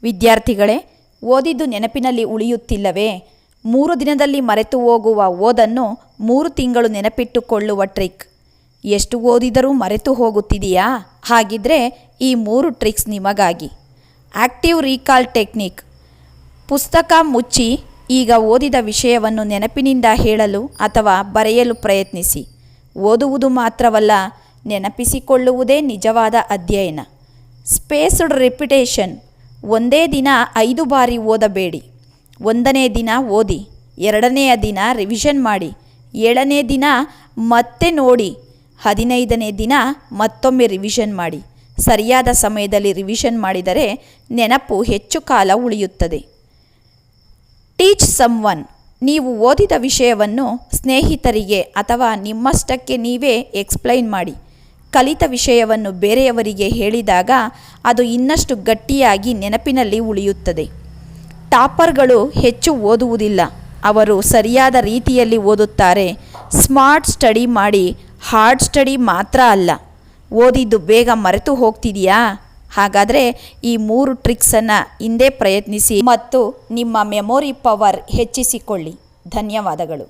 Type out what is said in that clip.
ವಿದ್ಯಾರ್ಥಿಗಳೇ, ಓದಿದ್ದು ನೆನಪಿನಲ್ಲಿ ಉಳಿಯುತ್ತಿಲ್ಲವೇ? 3 ದಿನದಲ್ಲಿ ಮರೆತು ಹೋಗುವ ಓದನ್ನು 3 ತಿಂಗಳು ನೆನಪಿಟ್ಟುಕೊಳ್ಳುವ ಟ್ರಿಕ್. ಎಷ್ಟು ಓದಿದರೂ ಮರೆತು ಹೋಗುತ್ತಿದೆಯಾ? ಹಾಗಿದ್ರೆ ಈ 3 ಟ್ರಿಕ್ಸ್ ನಿಮಗಾಗಿ. Active recall technique. ಪುಸ್ತಕ ಮುಚ್ಚಿ ಈಗ ಓದಿದ ವಿಷಯವನ್ನು ನೆನಪಿನಿಂದ ಹೇಳಲು ಅಥವಾ ಬರೆಯಲು ಪ್ರಯತ್ನಿಸಿ. ಓದುವುದು ಮಾತ್ರವಲ್ಲ, ನೆನಪಿಸಿಕೊಳ್ಳುವುದೇ ನಿಜವಾದ ಅಧ್ಯಯನ. Spaced repetition. ಒಂದೇ ದಿನ 5 ಬಾರಿ ಓದಬೇಡಿ. 1ನೇ ದಿನ ಓದಿ, 2ನೆಯ ದಿನ ರಿವಿಷನ್ ಮಾಡಿ, 7ನೇ ದಿನ ಮತ್ತೆ ನೋಡಿ, 15ನೇ ದಿನ ಮತ್ತೊಮ್ಮೆ ರಿವಿಷನ್ ಮಾಡಿ. ಸರಿಯಾದ ಸಮಯದಲ್ಲಿ ರಿವಿಷನ್ ಮಾಡಿದರೆ ನೆನಪು ಹೆಚ್ಚು ಕಾಲ ಉಳಿಯುತ್ತದೆ. Teach someone. ನೀವು ಓದಿದ ವಿಷಯವನ್ನು ಸ್ನೇಹಿತರಿಗೆ ಅಥವಾ ನಿಮ್ಮಷ್ಟಕ್ಕೆ ನೀವೇ ಎಕ್ಸ್ಪ್ಲೈನ್ ಮಾಡಿ. ಕಲಿತ ವಿಷಯವನ್ನು ಬೇರೆಯವರಿಗೆ ಹೇಳಿದಾಗ ಅದು ಇನ್ನಷ್ಟು ಗಟ್ಟಿಯಾಗಿ ನೆನಪಿನಲ್ಲಿ ಉಳಿಯುತ್ತದೆ. ಟಾಪರ್ಗಳು ಹೆಚ್ಚು ಓದುವುದಿಲ್ಲ, ಅವರು ಸರಿಯಾದ ರೀತಿಯಲ್ಲಿ ಓದುತ್ತಾರೆ. ಸ್ಮಾರ್ಟ್ ಸ್ಟಡಿ ಮಾಡಿ, ಹಾರ್ಡ್ ಸ್ಟಡಿ ಮಾತ್ರ ಅಲ್ಲ. ಓದಿದ್ದು ಬೇಗ ಮರೆತು ಹೋಗ್ತಿದೆಯಾ? ಹಾಗಾದರೆ ಈ 3 ಟ್ರಿಕ್ಸನ್ನು ಹಿಂದೆ ಪ್ರಯತ್ನಿಸಿ ಮತ್ತು ನಿಮ್ಮ ಮೆಮೊರಿ ಪವರ್ ಹೆಚ್ಚಿಸಿಕೊಳ್ಳಿ. ಧನ್ಯವಾದಗಳು.